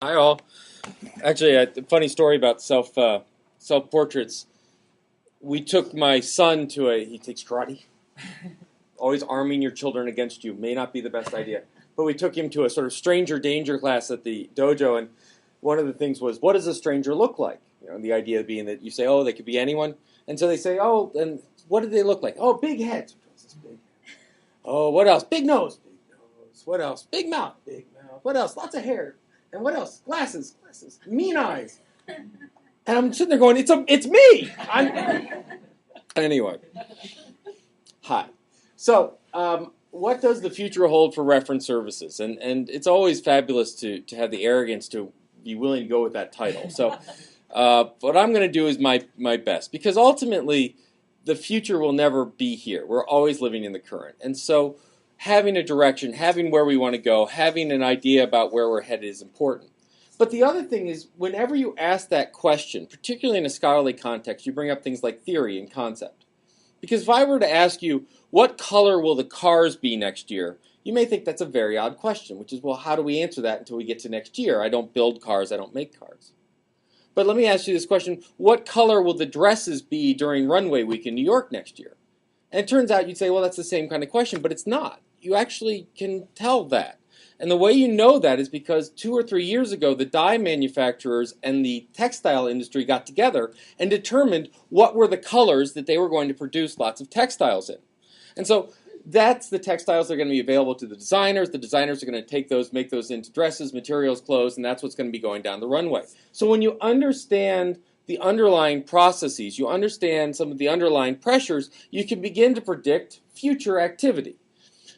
Hi all. Actually, a funny story about self portraits. We took my son to he takes karate. Always arming your children against you may not be the best idea. But we took him to a sort of stranger danger class at the dojo, and one of the things was, what does a stranger look like? The idea being that you say, oh, they could be anyone, and so they say, oh, and what do they look like? Oh, big heads. Oh, what else? Big nose. Big nose. What else? Big mouth. Big mouth. What else? Lots of hair. And what else? Glasses. Glasses. Mean eyes. And I'm sitting there going, it's me. Anyway. Hi. So, what does the future hold for reference services? And it's always fabulous to have the arrogance to be willing to go with that title. So, what I'm going to do is my best, because ultimately, the future will never be here. We're always living in the current. And so, having a direction, having where we want to go, having an idea about where we're headed is important. But the other thing is, whenever you ask that question, particularly in a scholarly context, you bring up things like theory and concept. Because if I were to ask you, what color will the cars be next year? You may think that's a very odd question, which is, well, how do we answer that until we get to next year? I don't build cars, I don't make cars. But let me ask you this question, what color will the dresses be during runway week in New York next year? And it turns out you'd say, well, that's the same kind of question, but it's not. You actually can tell that. And the way you know that is because 2 or 3 years ago, the dye manufacturers and the textile industry got together and determined what were the colors that they were going to produce lots of textiles in. And so that's the textiles that are going to be available to the designers. The designers are going to take those, make those into dresses, materials, clothes, and that's what's going to be going down the runway. So when you understand the underlying processes, you understand some of the underlying pressures, you can begin to predict future activity.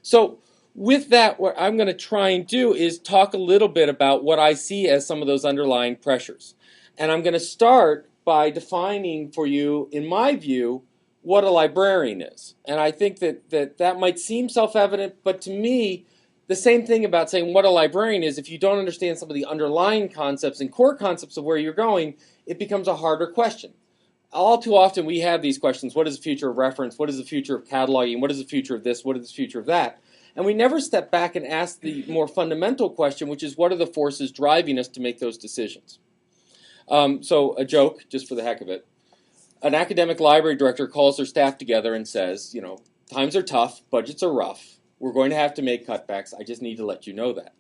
So with that, what I'm going to try and do is talk a little bit about what I see as some of those underlying pressures. And I'm going to start by defining for you, in my view, what a librarian is. And I think that might seem self-evident, but to me, the same thing about saying what a librarian is, if you don't understand some of the underlying concepts and core concepts of where you're going, it becomes a harder question. All too often we have these questions, what is the future of reference, what is the future of cataloging, what is the future of this, what is the future of that? And we never step back and ask the more fundamental question, which is what are the forces driving us to make those decisions? So a joke, just for the heck of it. An academic library director calls their staff together and says, times are tough, budgets are rough, we're going to have to make cutbacks, I just need to let you know that.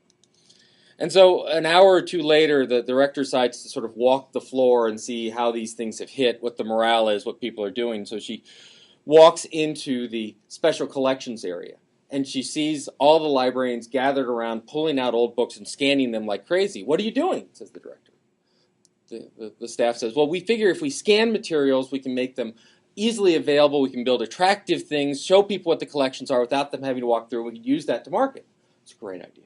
And so an hour or two later, the director decides to sort of walk the floor and see how these things have hit, what the morale is, what people are doing. So she walks into the special collections area, and she sees all the librarians gathered around, pulling out old books and scanning them like crazy. What are you doing? Says the director. The staff says, well, we figure if we scan materials, we can make them easily available, we can build attractive things, show people what the collections are without them having to walk through, we can use that to market. It's a great idea.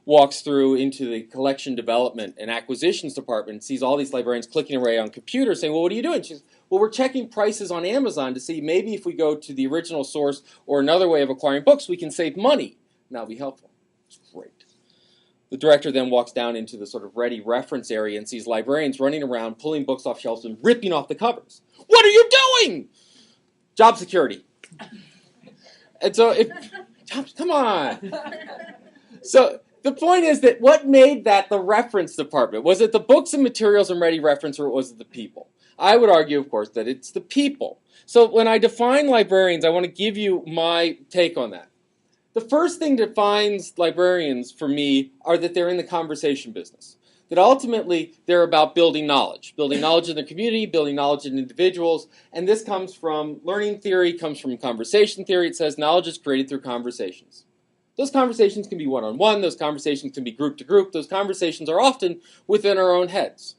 Walks through into the collection development and acquisitions department and sees all these librarians clicking away on computers saying, well, what are you doing? She says, well, we're checking prices on Amazon to see maybe if we go to the original source or another way of acquiring books, we can save money. And that'll be helpful. It's great. The director then walks down into the sort of ready reference area and sees librarians running around, pulling books off shelves and ripping off the covers. What are you doing? Job security. And so, come on. So the point is that what made that the reference department? Was it the books and materials and ready reference, or was it the people? I would argue, of course, that it's the people. So when I define librarians, I want to give you my take on that. The first thing that defines librarians for me are that they're in the conversation business. That ultimately they're about building knowledge in the community, building knowledge in individuals, and this comes from learning theory, comes from conversation theory. It says knowledge is created through conversations. Those conversations can be one-on-one, those conversations can be group-to-group, those conversations are often within our own heads.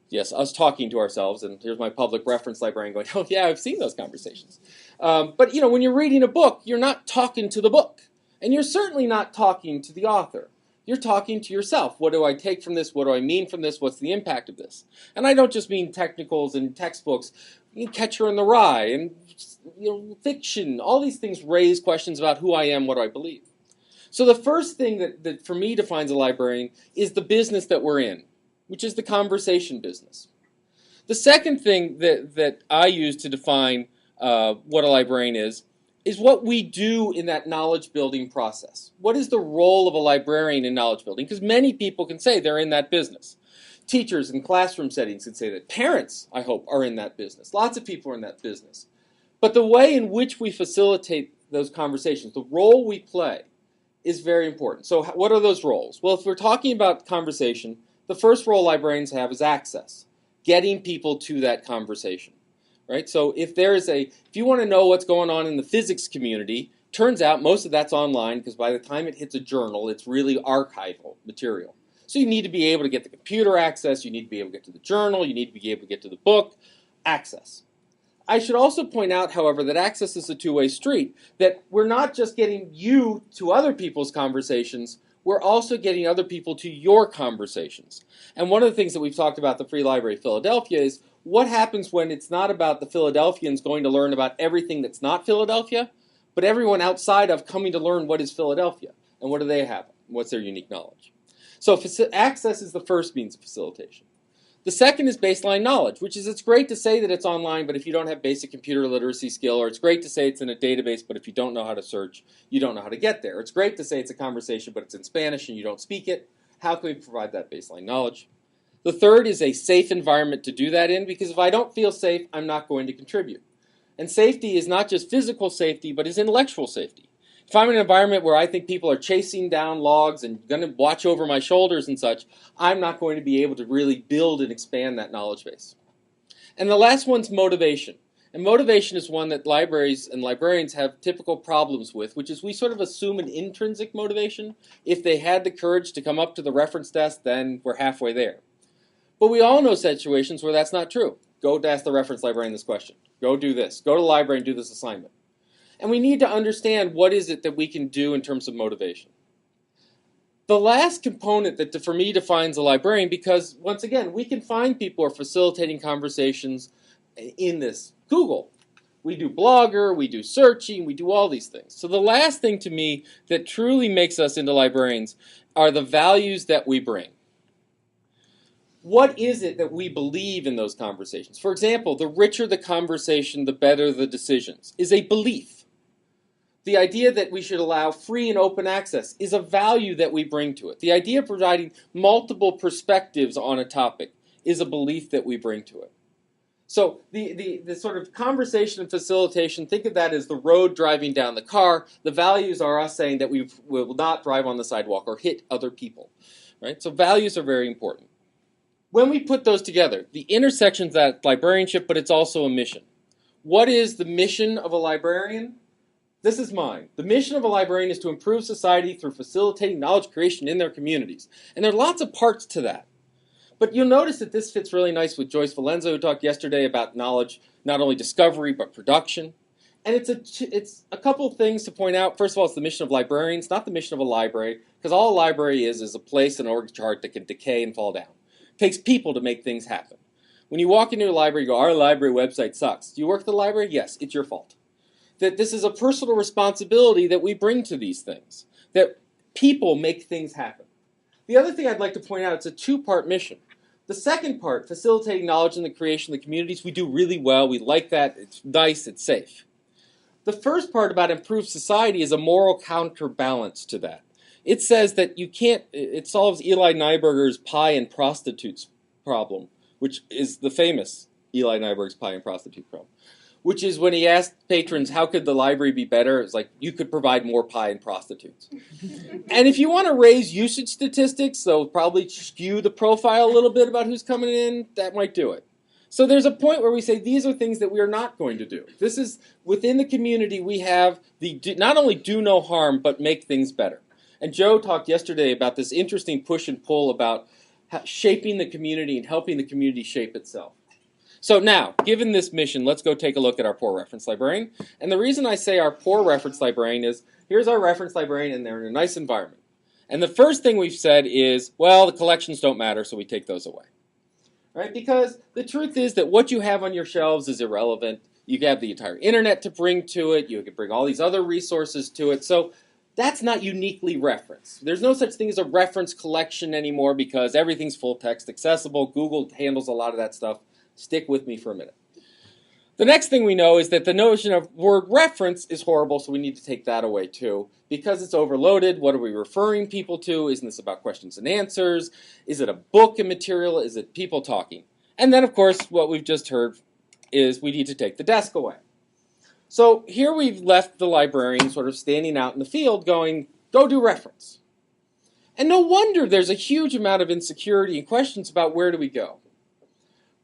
Yes, us talking to ourselves, and here's my public reference librarian going, oh yeah, I've seen those conversations. But when you're reading a book, you're not talking to the book. And you're certainly not talking to the author. You're talking to yourself. What do I take from this? What do I mean from this? What's the impact of this? And I don't just mean technicals and textbooks. Catcher in the Rye and fiction. All these things raise questions about who I am, what do I believe. So the first thing that for me defines a librarian is the business that we're in, which is the conversation business. The second thing that I use to define what a librarian is is what we do in that knowledge building process. What is the role of a librarian in knowledge building? Because many people can say they're in that business. Teachers in classroom settings can say that. Parents, I hope, are in that business. Lots of people are in that business. But the way in which we facilitate those conversations, the role we play, is very important. So what are those roles? Well, if we're talking about conversation, the first role librarians have is access, getting people to that conversation. Right? So if you want to know what's going on in the physics community, turns out most of that's online because by the time it hits a journal, it's really archival material. So you need to be able to get the computer access, you need to be able to get to the journal, you need to be able to get to the book, access. I should also point out, however, that access is a two-way street, that we're not just getting you to other people's conversations, we're also getting other people to your conversations. And one of the things that we've talked about at the Free Library of Philadelphia is what happens when it's not about the Philadelphians going to learn about everything that's not Philadelphia, but everyone outside of coming to learn what is Philadelphia and what do they have, what's their unique knowledge. So access is the first means of facilitation. The second is baseline knowledge, which is it's great to say that it's online, but if you don't have basic computer literacy skill, or it's great to say it's in a database, but if you don't know how to search, you don't know how to get there. It's great to say it's a conversation, but it's in Spanish and you don't speak it. How can we provide that baseline knowledge? The third is a safe environment to do that in, because if I don't feel safe, I'm not going to contribute. And safety is not just physical safety, but is intellectual safety. If I'm in an environment where I think people are chasing down logs and going to watch over my shoulders and such, I'm not going to be able to really build and expand that knowledge base. And the last one's motivation. And motivation is one that libraries and librarians have typical problems with, which is we sort of assume an intrinsic motivation. If they had the courage to come up to the reference desk, then we're halfway there. But we all know situations where that's not true. Go to ask the reference librarian this question. Go do this. Go to the library and do this assignment. And we need to understand what is it that we can do in terms of motivation. The last component that for me defines a librarian, because once again, we can find people who are facilitating conversations in this. Google. We do Blogger, we do searching, we do all these things. So the last thing to me that truly makes us into librarians are the values that we bring. What is it that we believe in those conversations? For example, the richer the conversation, the better the decisions, is a belief. The idea that we should allow free and open access is a value that we bring to it. The idea of providing multiple perspectives on a topic is a belief that we bring to it. So the sort of conversation and facilitation, think of that as the road driving down the car. The values are us saying that we will not drive on the sidewalk or hit other people. Right? So values are very important. When we put those together, the intersection's that librarianship, but it's also a mission. What is the mission of a librarian? This is mine. The mission of a librarian is to improve society through facilitating knowledge creation in their communities. And there are lots of parts to that. But you'll notice that this fits really nice with Joyce Valenza, who talked yesterday about knowledge, not only discovery, but production. And it's a couple of things to point out. First of all, it's the mission of librarians, not the mission of a library, because all a library is a place, an org chart that can decay and fall down. It takes people to make things happen. When you walk into a library, you go, our library website sucks. Do you work at the library? Yes, it's your fault. That this is a personal responsibility that we bring to these things, that people make things happen. The other thing I'd like to point out, it's a two-part mission. The second part, facilitating knowledge in the creation of the communities, we do really well. We like that. It's nice. It's safe. The first part about improved society is a moral counterbalance to that. It says that it solves Eli Nyberger's pie and prostitutes problem, which is the famous Eli Nyberg's pie and prostitute problem. Which is when he asked patrons, how could the library be better? It's like, you could provide more pie and prostitutes. And if you want to raise usage statistics, they'll probably skew the profile a little bit about who's coming in, that might do it. So there's a point where we say, these are things that we are not going to do. This is, within the community, we have the not only do no harm, but make things better. And Joe talked yesterday about this interesting push and pull about shaping the community and helping the community shape itself. So now, given this mission, let's go take a look at our poor reference librarian. And the reason I say our poor reference librarian is, here's our reference librarian and they're in a nice environment. And the first thing we've said is, well, the collections don't matter, so we take those away. Right? Because the truth is that what you have on your shelves is irrelevant. You have the entire internet to bring to it. You can bring all these other resources to it. So that's not uniquely referenced. There's no such thing as a reference collection anymore because everything's full text accessible. Google handles a lot of that stuff. Stick with me for a minute. The next thing we know is that the notion of word reference is horrible, so we need to take that away too. Because it's overloaded, what are we referring people to? Isn't this about questions and answers? Is it a book and material? Is it people talking? And then, of course, what we've just heard is we need to take the desk away. So here we've left the librarian sort of standing out in the field going, go do reference. And no wonder there's a huge amount of insecurity and questions about where do we go.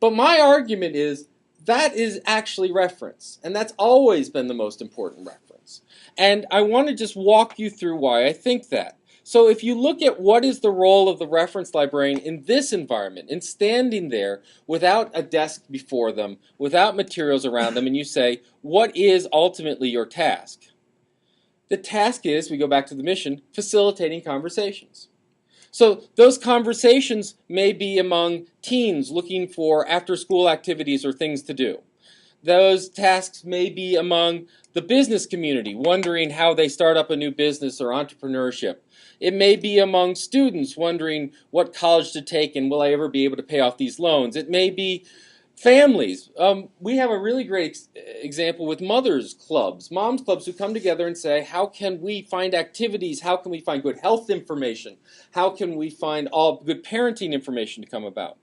But my argument is that is actually reference, and that's always been the most important reference. And I want to just walk you through why I think that. So if you look at what is the role of the reference librarian in this environment, in standing there without a desk before them, without materials around them, and you say, what is ultimately your task? The task is, we go back to the mission, facilitating conversations. So those conversations may be among teens looking for after-school activities or things to do. Those tasks may be among the business community, wondering how they start up a new business or entrepreneurship. It may be among students wondering what college to take and will I ever be able to pay off these loans. It may be families. We have a really great example with mothers clubs, moms clubs who come together and say, how can we find activities? How can we find good health information? How can we find all good parenting information to come about?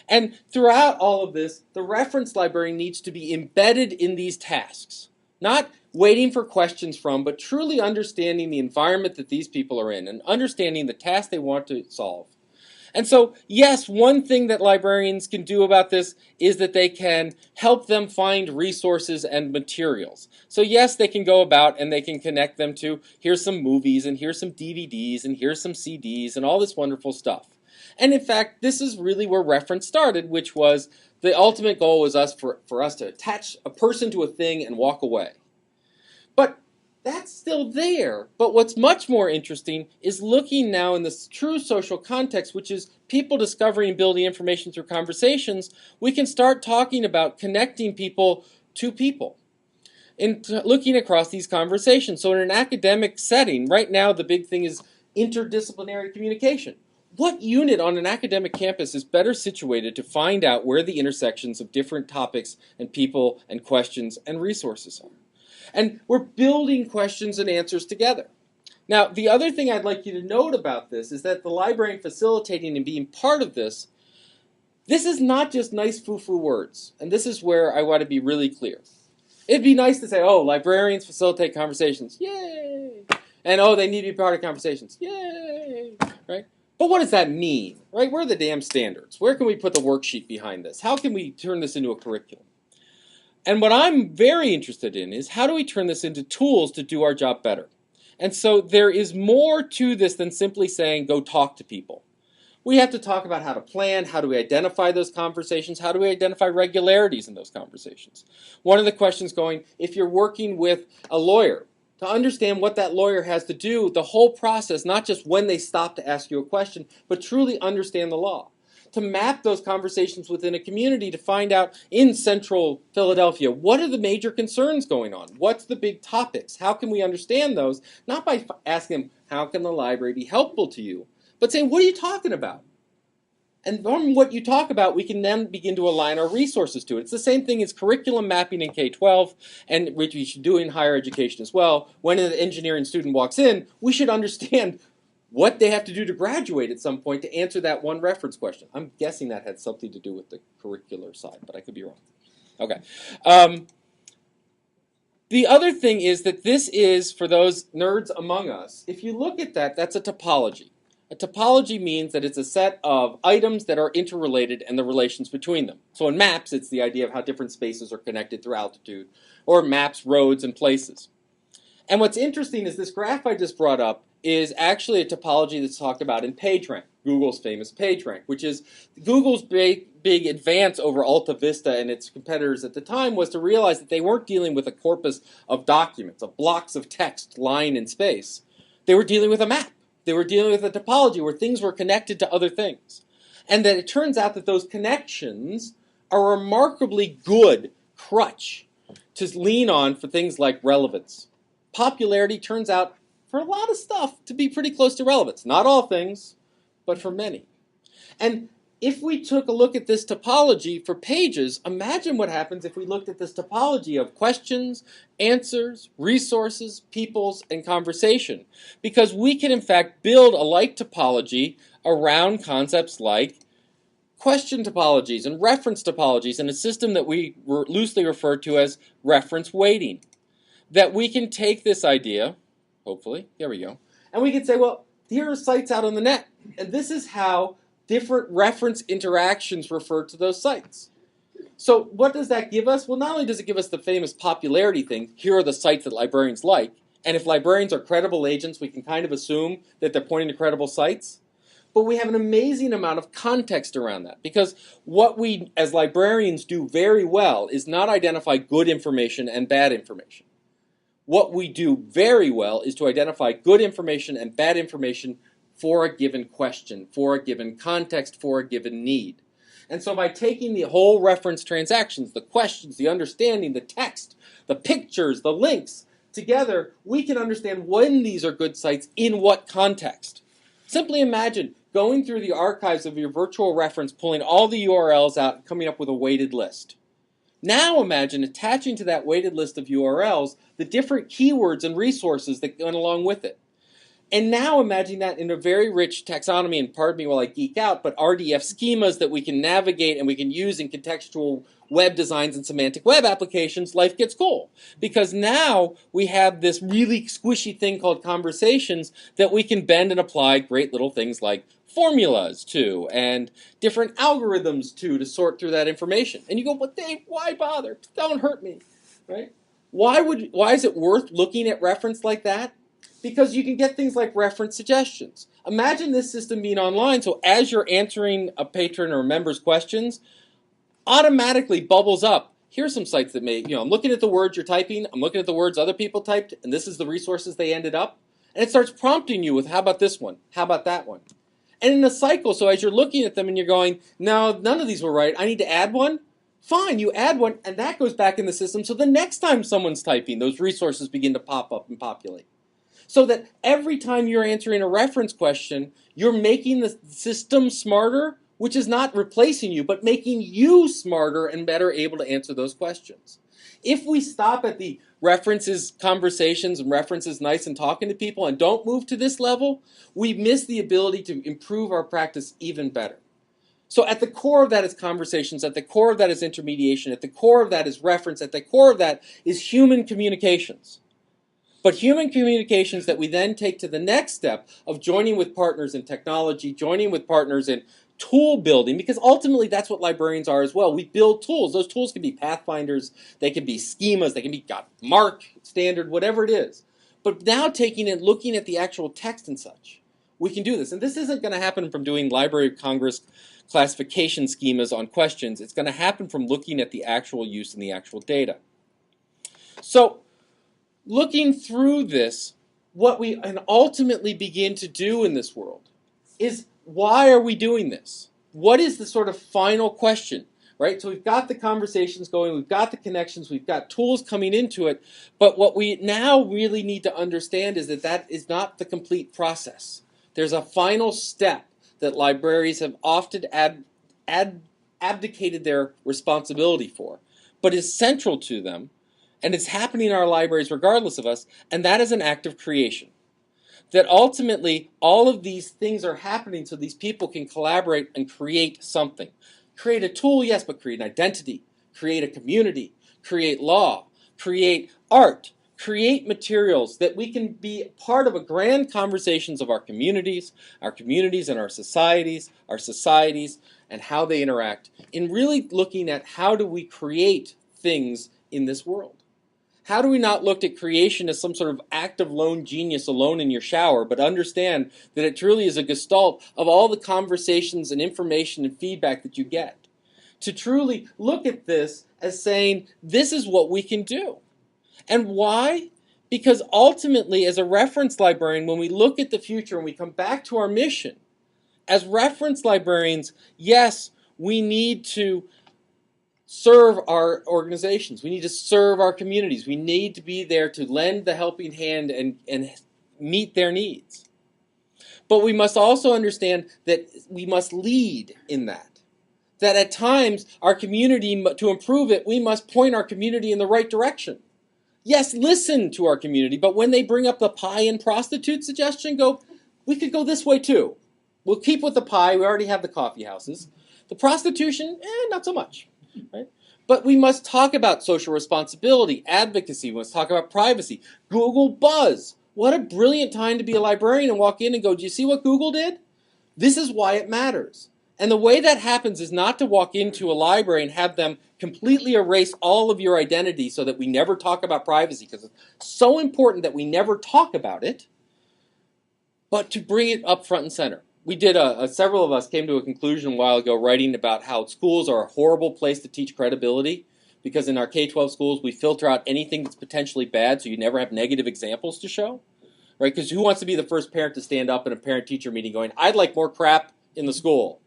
And throughout all of this, the reference librarian needs to be embedded in these tasks, not waiting for questions from, but truly understanding the environment that these people are in and understanding the task they want to solve. And so, yes, one thing that librarians can do about this is that they can help them find resources and materials. So yes, they can go about and they can connect them to, here's some movies and here's some DVDs and here's some CDs and all this wonderful stuff. And in fact, this is really where reference started, which was the ultimate goal was for us to attach a person to a thing and walk away. But that's still there. But what's much more interesting is looking now in this true social context, which is people discovering and building information through conversations. We can start talking about connecting people to people and looking across these conversations. So in an academic setting, right now the big thing is interdisciplinary communication. What unit on an academic campus is better situated to find out where the intersections of different topics and people and questions and resources are? And we're building questions and answers together. Now, the other thing I'd like you to note about this is that the librarian facilitating and being part of this is not just nice foo-foo words. And this is where I want to be really clear. It'd be nice to say, oh, librarians facilitate conversations. Yay! And oh, they need to be part of conversations. Yay! Right? But what does that mean? Right? Where are the damn standards? Where can we put the worksheet behind this? How can we turn this into a curriculum? And what I'm very interested in is how do we turn this into tools to do our job better? And so there is more to this than simply saying go talk to people. We have to talk about how to plan, how do we identify those conversations, how do we identify regularities in those conversations. One of the questions going, if you're working with a lawyer, to understand what that lawyer has to do, the whole process, not just when they stop to ask you a question, but truly understand the law. To map those conversations within a community to find out in central Philadelphia, what are the major concerns going on? What's the big topics? How can we understand those? Not by asking them, how can the library be helpful to you? But saying, what are you talking about? And from what you talk about, we can then begin to align our resources to it. It's the same thing as curriculum mapping in K-12, and which we should do in higher education as well. When an engineering student walks in, we should understand what they have to do to graduate at some point to answer that one reference question. I'm guessing that had something to do with the curricular side, but I could be wrong. Okay. The other thing is that this is, for those nerds among us, if you look at that, that's a topology. A topology means that it's a set of items that are interrelated and the relations between them. So in maps, it's the idea of how different spaces are connected through altitude, or maps, roads, and places. And what's interesting is this graph I just brought up is actually a topology that's talked about in PageRank, Google's famous PageRank, which is Google's big advance over Alta Vista and its competitors at the time was to realize that they weren't dealing with a corpus of documents, of blocks of text lying in space. They were dealing with a map. They were dealing with a topology where things were connected to other things. And that it turns out that those connections are a remarkably good crutch to lean on for things like relevance. Popularity turns out, for a lot of stuff, to be pretty close to relevance. Not all things, but for many. And if we took a look at this topology for pages, imagine what happens if we looked at this topology of questions, answers, resources, peoples, and conversation. Because we can, in fact, build a like topology around concepts like question topologies and reference topologies in a system that we loosely refer to as reference weighting. That we can take this idea, hopefully, here we go, and we can say, well, here are sites out on the net, and this is how different reference interactions refer to those sites. So what does that give us? Well, not only does it give us the famous popularity thing, here are the sites that librarians like, and if librarians are credible agents, we can kind of assume that they're pointing to credible sites, but we have an amazing amount of context around that, because what we as librarians do very well is not identify good information and bad information. What we do very well is to identify good information and bad information for a given question, for a given context, for a given need. And so by taking the whole reference transactions, the questions, the understanding, the text, the pictures, the links, together, we can understand when these are good sites in what context. Simply imagine going through the archives of your virtual reference, pulling all the URLs out, and coming up with a weighted list. Now imagine attaching to that weighted list of URLs the different keywords and resources that went along with it. And now imagine that in a very rich taxonomy, and pardon me while I geek out, but RDF schemas that we can navigate and we can use in contextual web designs and semantic web applications, life gets cool. Because now we have this really squishy thing called conversations that we can bend and apply great little things like formulas to and different algorithms to sort through that information. And you go, but Dave, why bother? Don't hurt me, right? Why is it worth looking at reference like that? Because you can get things like reference suggestions. Imagine this system being online, so as you're answering a patron or a member's questions, automatically bubbles up. Here's some sites that may, I'm looking at the words you're typing, I'm looking at the words other people typed, and this is the resources they ended up. And it starts prompting you with, how about this one? How about that one? And in a cycle, so as you're looking at them and you're going, no, none of these were right, I need to add one. Fine, you add one, and that goes back in the system, so the next time someone's typing, those resources begin to pop up and populate. So that every time you're answering a reference question, you're making the system smarter, which is not replacing you, but making you smarter and better able to answer those questions. If we stop at the references, conversations, and references nice and talking to people and don't move to this level, we miss the ability to improve our practice even better. So at the core of that is conversations, at the core of that is intermediation, at the core of that is reference, at the core of that is human communications. But human communications that we then take to the next step of joining with partners in technology, joining with partners in tool building, because ultimately that's what librarians are as well. We build tools. Those tools can be pathfinders, they can be schemas, they can be MARC, standard, whatever it is. But now taking and looking at the actual text and such, we can do this. And this isn't going to happen from doing Library of Congress classification schemas on questions. It's going to happen from looking at the actual use and the actual data. So, looking through this, what we ultimately begin to do in this world is, why are we doing this? What is the sort of final question, right? So we've got the conversations going, we've got the connections, we've got tools coming into it, but what we now really need to understand is that that is not the complete process. There's a final step that libraries have often abdicated their responsibility for, but is central to them, and it's happening in our libraries regardless of us, and that is an act of creation. That ultimately, all of these things are happening so these people can collaborate and create something. Create a tool, yes, but create an identity, create a community, create law, create art, create materials that we can be part of a grand conversations of our communities and our societies, and how they interact, in really looking at how do we create things in this world. How do we not look at creation as some sort of act of lone genius alone in your shower, but understand that it truly is a gestalt of all the conversations and information and feedback that you get? To truly look at this as saying, this is what we can do. And why? Because ultimately, as a reference librarian, when we look at the future and we come back to our mission, as reference librarians, yes, we need to serve our organizations. We need to serve our communities. We need to be there to lend the helping hand and meet their needs. But we must also understand that we must lead in that. That at times, our community, to improve it, we must point our community in the right direction. Yes, listen to our community, but when they bring up the pie and prostitute suggestion, go, we could go this way too. We'll keep with the pie. We already have the coffee houses. The prostitution, not so much. Right? But we must talk about social responsibility, advocacy. We must talk about privacy. Google Buzz. What a brilliant time to be a librarian and walk in and go, do you see what Google did? This is why it matters. And the way that happens is not to walk into a library and have them completely erase all of your identity so that we never talk about privacy, because it's so important that we never talk about it, but to bring it up front and center. We did, several of us came to a conclusion a while ago writing about how schools are a horrible place to teach credibility, because in our K-12 schools we filter out anything that's potentially bad so you never have negative examples to show. Right? Because who wants to be the first parent to stand up in a parent-teacher meeting going, I'd like more crap in the school?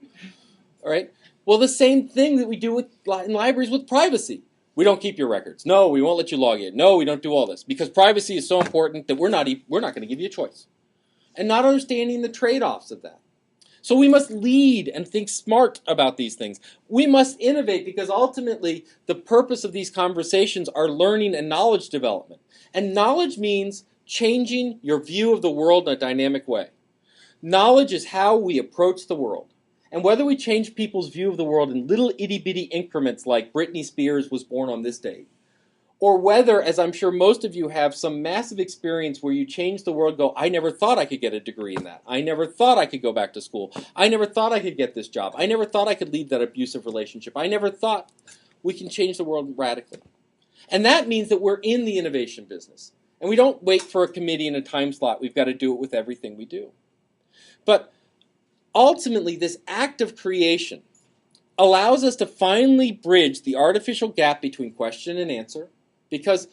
All right? Well, the same thing that we do in libraries with privacy. We don't keep your records. No, we won't let you log in. No, we don't do all this. Because privacy is so important that we're not going to give you a choice. And not understanding the trade-offs of that. So we must lead and think smart about these things. We must innovate, because ultimately the purpose of these conversations are learning and knowledge development. And knowledge means changing your view of the world in a dynamic way. Knowledge is how we approach the world. And whether we change people's view of the world in little itty-bitty increments like Britney Spears was born on this date, or whether, as I'm sure most of you have, some massive experience where you change the world, go, I never thought I could get a degree in that. I never thought I could go back to school. I never thought I could get this job. I never thought I could leave that abusive relationship. I never thought. We can change the world radically. And that means that we're in the innovation business. And we don't wait for a committee in a time slot. We've got to do it with everything we do. But ultimately, this act of creation allows us to finally bridge the artificial gap between question and answer. Because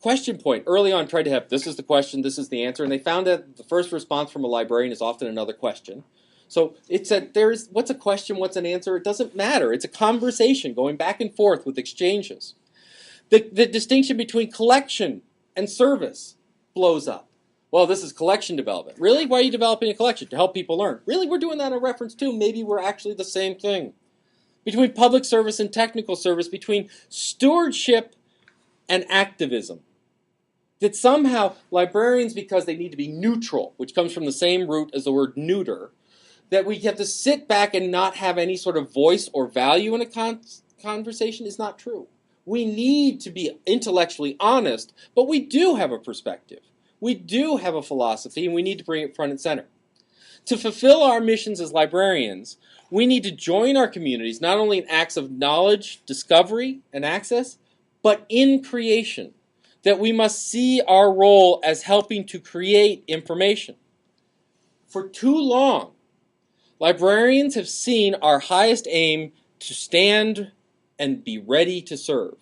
Question Point early on tried to have, this is the question, this is the answer, and they found that the first response from a librarian is often another question. So it said, what's a question, what's an answer? It doesn't matter. It's a conversation going back and forth with exchanges. The distinction between collection and service blows up. Well, this is collection development. Really? Why are you developing a collection? To help people learn. Really? We're doing that in reference to? Maybe we're actually the same thing. Between public service and technical service, between stewardship and activism. That somehow librarians, because they need to be neutral, which comes from the same root as the word neuter, that we have to sit back and not have any sort of voice or value in a conversation is not true. We need to be intellectually honest, but we do have a perspective. We do have a philosophy, and we need to bring it front and center. To fulfill our missions as librarians, we need to join our communities, not only in acts of knowledge, discovery, and access, but in creation. That we must see our role as helping to create information. For too long, librarians have seen our highest aim to stand and be ready to serve.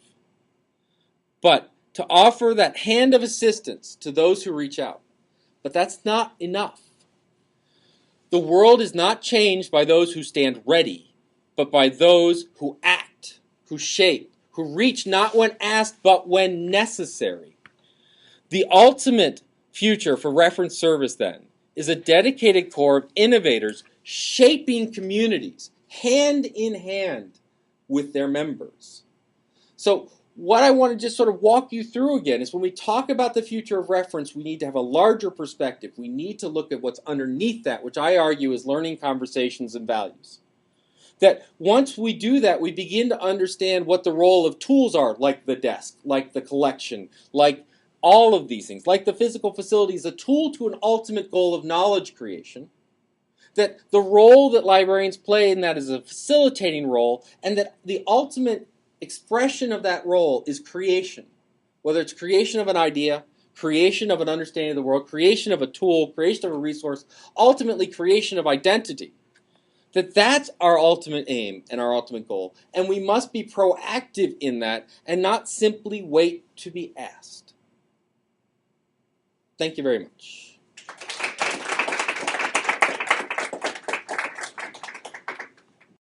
But to offer that hand of assistance to those who reach out. But that's not enough. The world is not changed by those who stand ready, but by those who act, who shape, who reach not when asked, but when necessary. The ultimate future for reference service, then, is a dedicated core of innovators shaping communities hand in hand with their members. So what I want to just sort of walk you through again is when we talk about the future of reference, we need to have a larger perspective. We need to look at what's underneath that, which I argue is learning, conversations, and values. That once we do that, we begin to understand what the role of tools are, like the desk, like the collection, like all of these things, like the physical facility is a tool to an ultimate goal of knowledge creation. That the role that librarians play in that is a facilitating role, and that the ultimate expression of that role is creation. Whether it's creation of an idea, creation of an understanding of the world, creation of a tool, creation of a resource, ultimately creation of identity. That's our ultimate aim and our ultimate goal. And we must be proactive in that and not simply wait to be asked. Thank you very much.